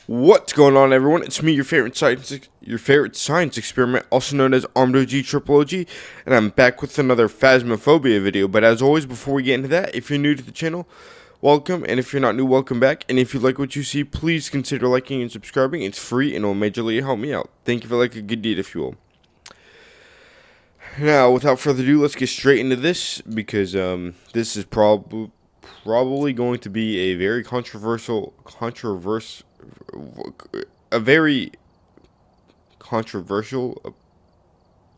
What's going on, everyone? It's me, your favorite science experiment, also known as Armed OG Triple OG, and I'm back with another Phasmophobia video. But as always, before we get into that, if you're new to the channel, welcome, and if you're not new, welcome back. And if you like what you see, please consider liking and subscribing. It's free and it will majorly help me out. Thank you for like a good deed, if you will. Now, without further ado, let's get straight into this because this is probably going to be a very a very controversial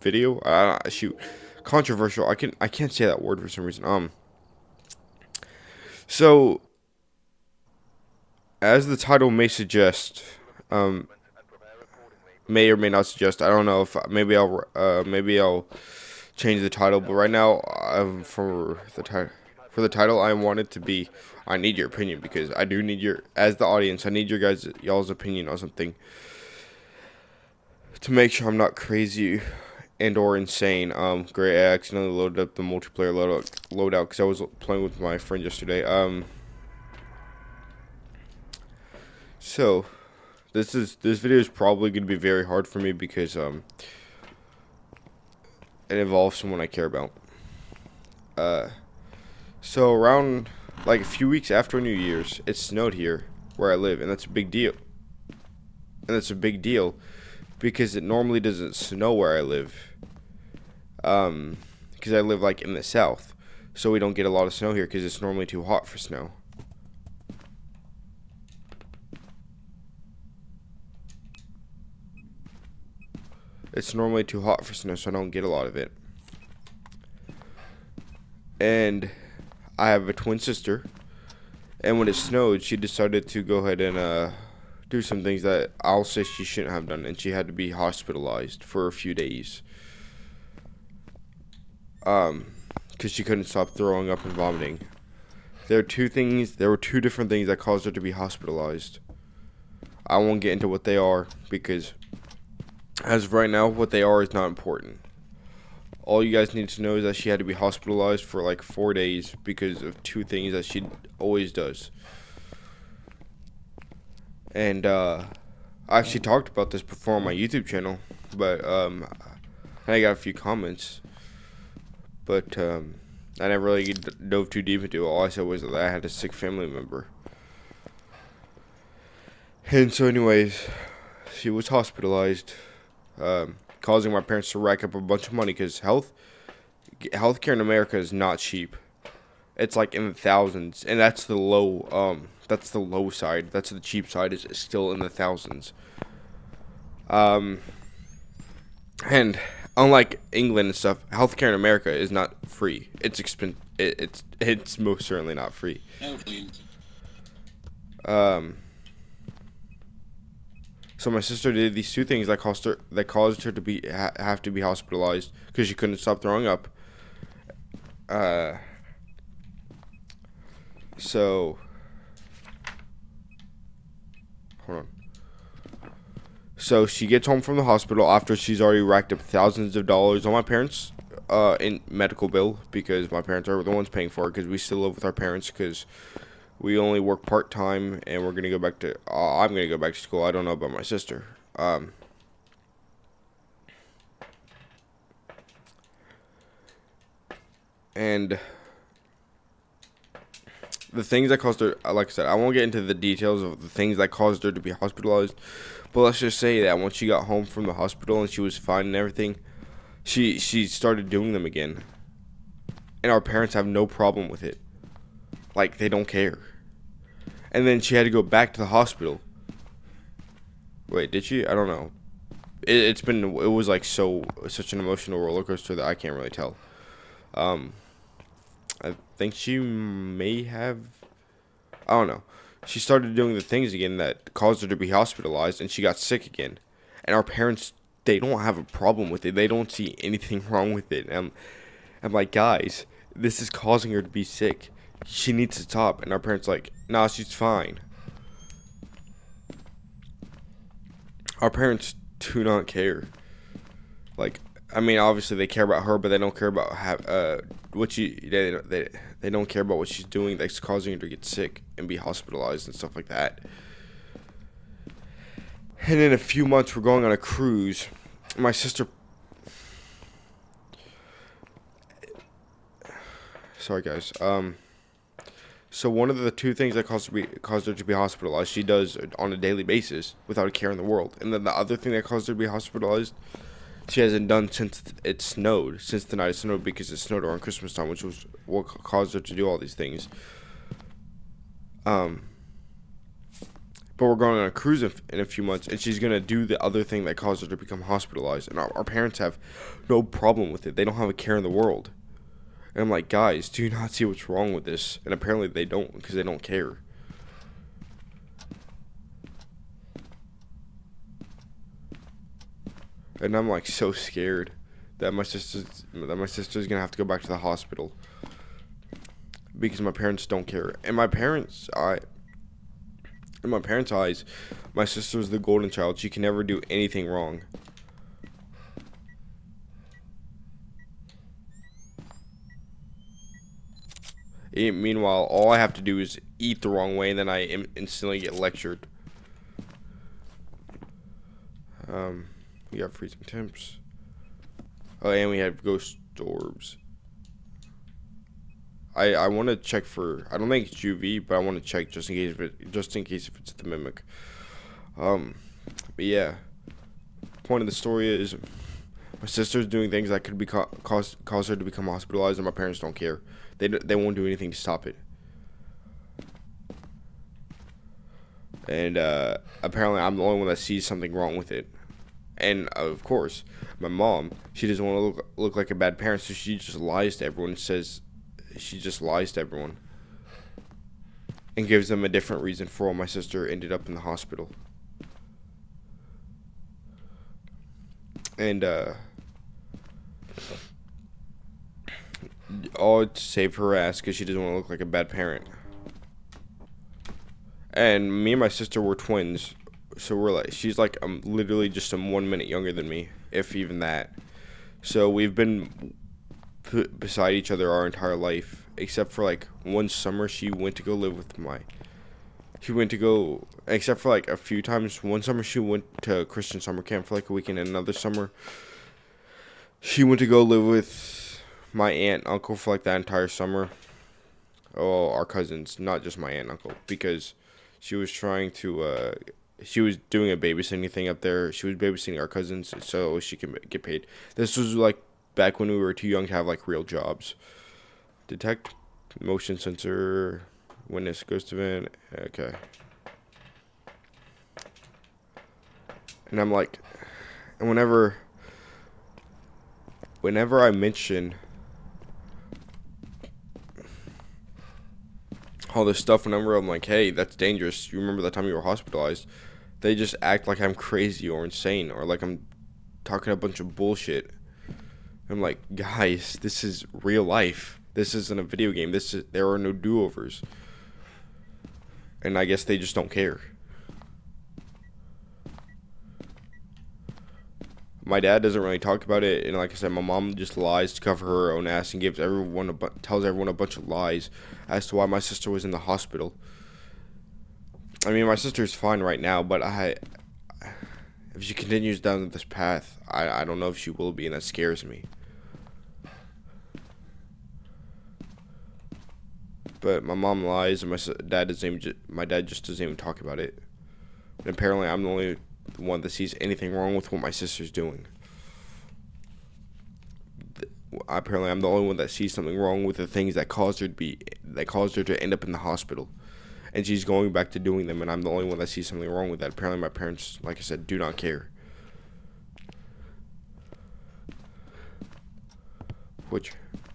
video. Controversial. I can't say that word for some reason. So as the title may suggest, may or may not suggest. I don't know if maybe I'll change the title. But right now, for the title, I want it to be. I need your opinion because I do need as the audience. I need y'all's opinion on something to make sure I'm not crazy and or insane. Great. I accidentally loaded up the multiplayer loadout because I was playing with my friend yesterday. So this video is probably going to be very hard for me because it involves someone I care about. So around like a few weeks after New Year's, it snowed here where I live, and that's a big deal. Because it normally doesn't snow where I live. Because I live like in the south, so we don't get a lot of snow here because it's normally too hot for snow. It's normally too hot for snow, so I don't get a lot of it. And I have a twin sister, and when it snowed, she decided to go ahead and do some things that I'll say she shouldn't have done, and she had to be hospitalized for a few days. Because she couldn't stop throwing up and vomiting. There were two different things that caused her to be hospitalized. I won't get into what they are because as of right now, what they are is not important. All you guys need to know is that she had to be hospitalized for like 4 days because of two things that she always does. And I actually talked about this before on my YouTube channel, but I got a few comments. But I never really dove too deep into it. All I said was that I had a sick family member. And so anyways, she was hospitalized, causing my parents to rack up a bunch of money because healthcare in America is not cheap. It's like in the thousands, and that's the low side. That's the cheap side is still in the thousands. And unlike England and stuff, healthcare in America is not free. It's it's most certainly not free. So my sister did these two things that caused her to have to be hospitalized because she couldn't stop throwing up. So hold on. So she gets home from the hospital after she's already racked up thousands of dollars on my parents in medical bill because my parents are the ones paying for it because we still live with our parents because we only work part-time and we're going to go back to I'm going to go back to school. I don't know about my sister. And the things that caused her, like I said, I won't get into the details of the things that caused her to be hospitalized, but let's just say that once she got home from the hospital and she was fine and everything, she started doing them again. And our parents have no problem with it. Like, they don't care. And then she had to go back to the hospital. Wait, did she? I don't know. It was like such an emotional roller coaster that I can't really tell. I think she may have, I don't know. She started doing the things again that caused her to be hospitalized, and she got sick again. And our parents, they don't have a problem with it. They don't see anything wrong with it. I'm like, guys, this is causing her to be sick. She needs to stop. And our parents like, nah, she's fine. Our parents do not care. Like, I mean, obviously they care about her, but they don't care about they don't care about what she's doing that's causing her to get sick and be hospitalized and stuff like that. And in a few months, we're going on a cruise. My sister. Sorry, guys. So one of the two things that caused her to be hospitalized, she does on a daily basis without a care in the world. And then the other thing that caused her to be hospitalized, she hasn't done since it snowed, since the night it snowed, because it snowed around Christmas time, which was what caused her to do all these things. But we're going on a cruise in a few months, and she's going to do the other thing that caused her to become hospitalized. And our parents have no problem with it. They don't have a care in the world. And I'm like, guys, do you not see what's wrong with this? And apparently they don't, because they don't care. And I'm like so scared that my sister's gonna have to go back to the hospital because my parents don't care. In my parents' eyes, my sister's the golden child. She can never do anything wrong. Meanwhile, all I have to do is eat the wrong way, and then I instantly get lectured. We got freezing temps. Oh, and we have ghost orbs. I want to check for. I don't think it's UV, but I want to check just in case if it's the mimic. But yeah. Point of the story is my sister's doing things that could be cause her to become hospitalized, and my parents don't care. They won't do anything to stop it. And apparently, I'm the only one that sees something wrong with it. And of course, my mom, she doesn't want to look like a bad parent, so she just lies to everyone. And gives them a different reason for why my sister ended up in the hospital. And all to save her ass because she doesn't want to look like a bad parent. And me and my sister were twins, so we're like, she's like literally just 1 minute younger than me, if even that. So we've been beside each other our entire life, except for like one summer she went to go live with except for like a few times. One summer she went to Christian summer camp for like a weekend, and another summer she went to go live with my aunt and uncle for like that entire summer. Oh, our cousins, not just my aunt and uncle, because she was trying to she was doing a babysitting thing up there. She was babysitting our cousins so she can get paid. This was like back when we were too young to have like real jobs. Detect motion sensor, witness ghost event. Okay. And I'm like, and whenever I mention all this stuff, whenever I'm like, hey, that's dangerous, you remember that time you were hospitalized, they just act like I'm crazy or insane or like I'm talking a bunch of bullshit. I'm like, guys, this is real life. This isn't a video game. There are no do-overs. And I guess they just don't care. My dad doesn't really talk about it, and like I said, my mom just lies to cover her own ass and tells everyone a bunch of lies as to why my sister was in the hospital. I mean, my sister's fine right now, but if she continues down this path, I don't know if she will be, and that scares me. But my mom lies, and my dad just doesn't even talk about it. And apparently, I'm the only one that sees anything wrong with what my sister's doing. Apparently, I'm the only one that sees something wrong with the things that caused her to end up in the hospital, and she's going back to doing them. And I'm the only one that sees something wrong with that. Apparently, my parents, like I said, do not care, which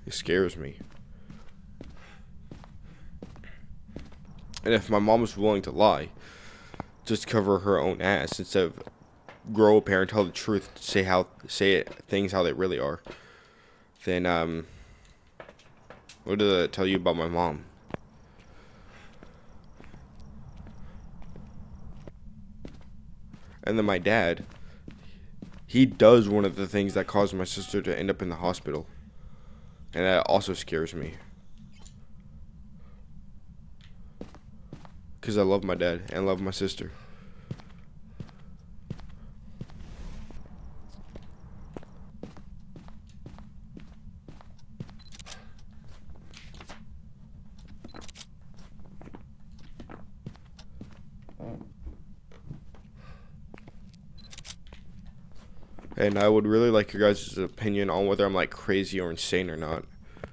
scares me. And if my mom was willing to lie, just cover her own ass instead of grow a parent, tell the truth, say things how they really are, then what did I tell you about my mom? And then my dad, he does one of the things that caused my sister to end up in the hospital, and that also scares me. Because I love my dad and love my sister. And I would really like your guys' opinion on whether I'm like crazy or insane or not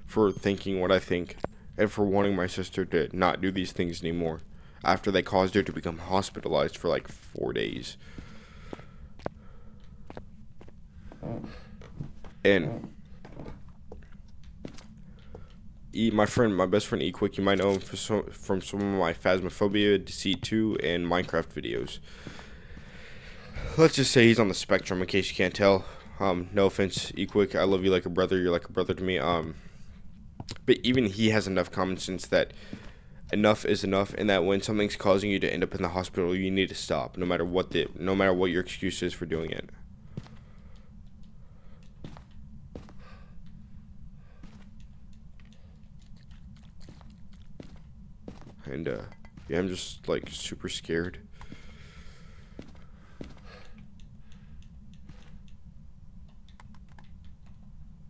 for thinking what I think and for wanting my sister to not do these things anymore after they caused her to become hospitalized for like 4 days. And my best friend E-Quick, you might know him from some of my Phasmophobia, Deceit 2, and Minecraft videos. Let's just say he's on the spectrum, in case you can't tell. No offense, E-Quick, I love you like a brother. You're like a brother to me. But even he has enough common sense that enough is enough, and that when something's causing you to end up in the hospital, you need to stop, no matter what your excuse is for doing it. And yeah, I'm just like super scared.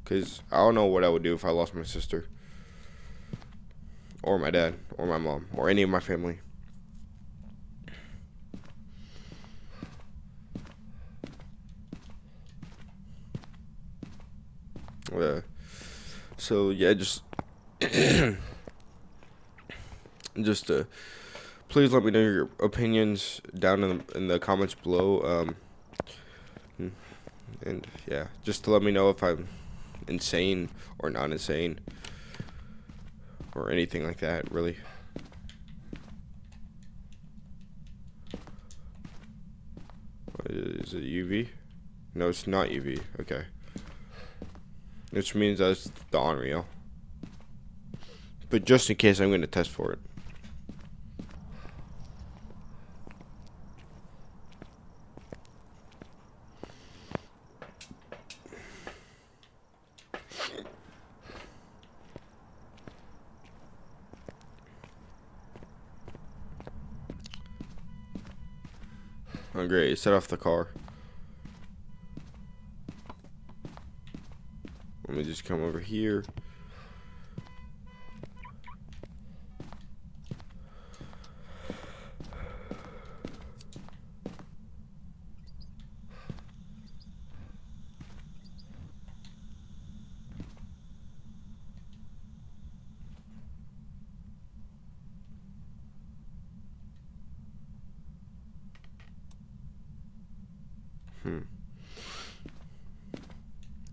Cause I don't know what I would do if I lost my sister, or my dad, or my mom, or any of my family. So yeah, just please let me know your opinions down in the comments below. And yeah, just to let me know if I'm insane or not insane or anything like that, really. Is it UV? No, it's not UV. Okay. Which means that's the Unreal. But just in case, I'm going to test for it. Oh, great. It set off the car. Let me just come over here.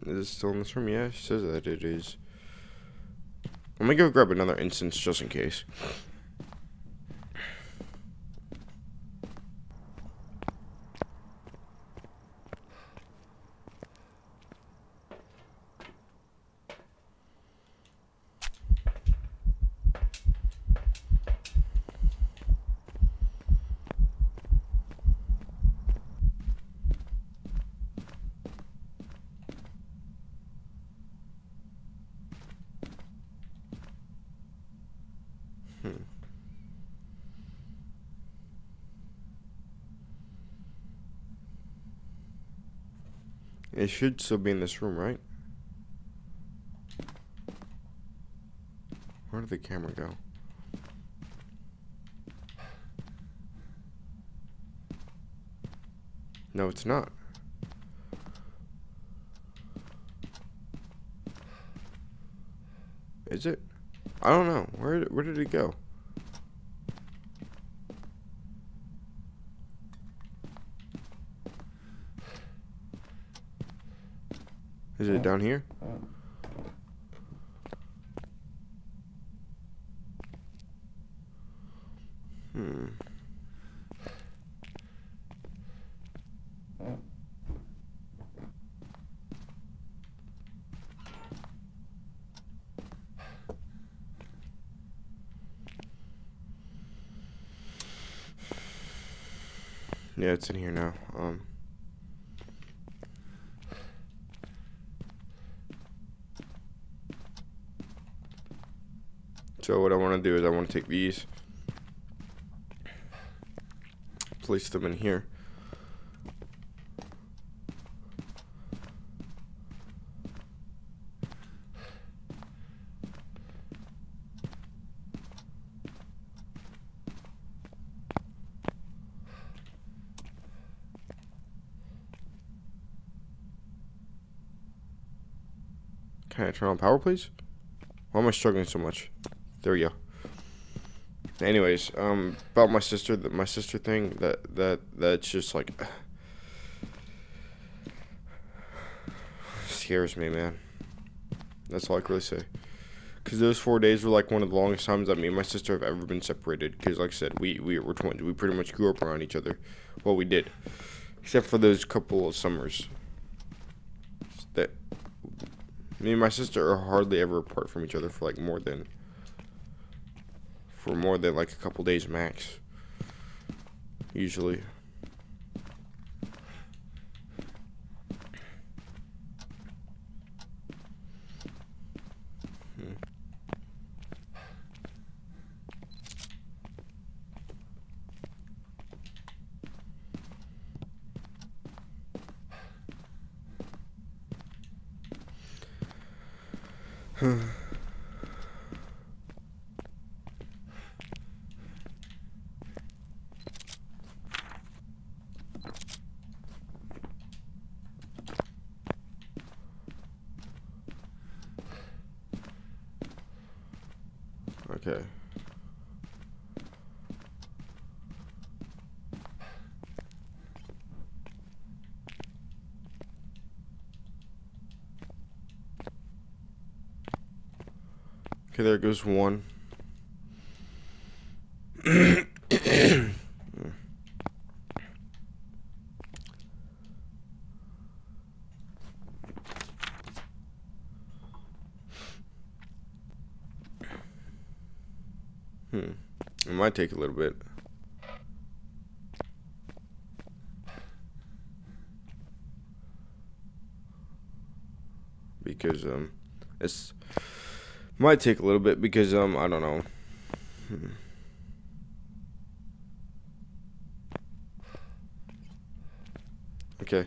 Is it still in this room? Yeah, it says that it is. I'm gonna go grab another instance just in case. It should still be in this room, right? Where did the camera go? No, it's not. Is it? I don't know. Where did it go? Is it down here? Yeah, it's in here now. So what I want to do is I want to take these, place them in here. Can I turn on power, please? Why am I struggling so much? There we go. Anyways, about my sister thing, that's just like scares me, man. That's all I can really say. Because those 4 days were like one of the longest times that me and my sister have ever been separated. Because like I said, we were twins. We pretty much grew up around each other. Well, we did, except for those couple of summers. That me and my sister are hardly ever apart from each other for more than like a couple days max. Usually. Okay. Okay, there goes one. It might take a little bit. Because it's might take a little bit because I don't know. Okay.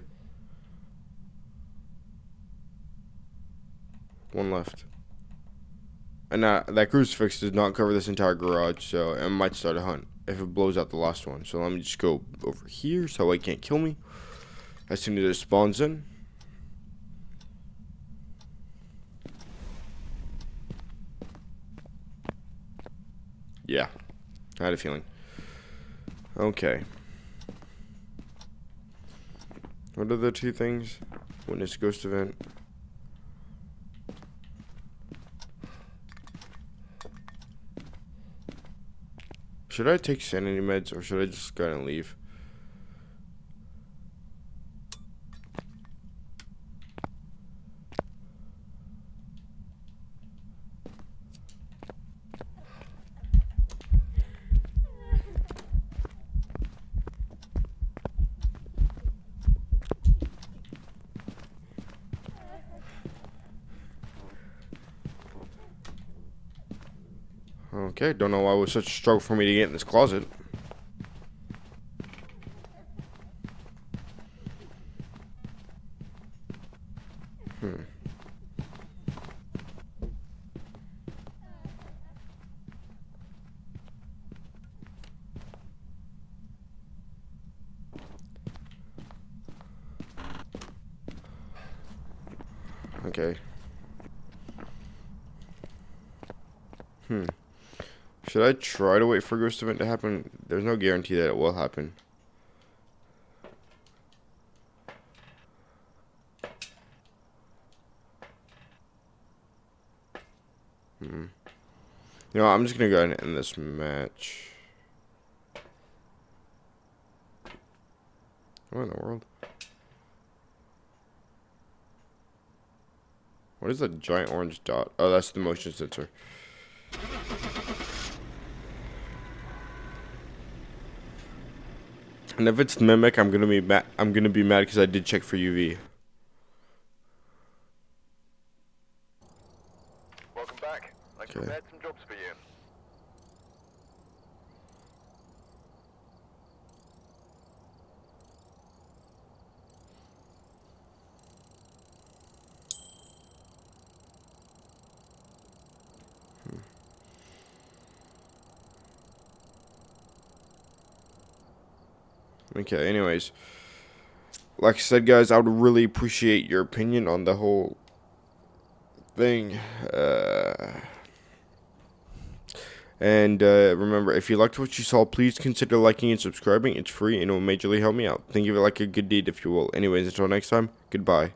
One left. And that crucifix does not cover this entire garage, so it might start a hunt if it blows out the last one. So let me just go over here so it can't kill me as soon as it spawns in. Yeah, I had a feeling. Okay. What are the two things? Witness ghost event. Should I take sanity meds or should I just go and leave? Okay, don't know why it was such a struggle for me to get in this closet. Okay. Should I try to wait for a ghost event to happen? There's no guarantee that it will happen. You know, I'm just gonna go ahead and end this match. What in the world? What is that giant orange dot? Oh, that's the motion sensor. And if it's mimic, I'm gonna be mad. I'm gonna be mad because I did check for UV. Welcome back. I prepared some jobs for you. Okay, anyways. Like I said, guys, I would really appreciate your opinion on the whole thing. And remember, if you liked what you saw, please consider liking and subscribing. It's free and it will majorly help me out. Think of it like a good deed, if you will. Anyways, until next time, goodbye.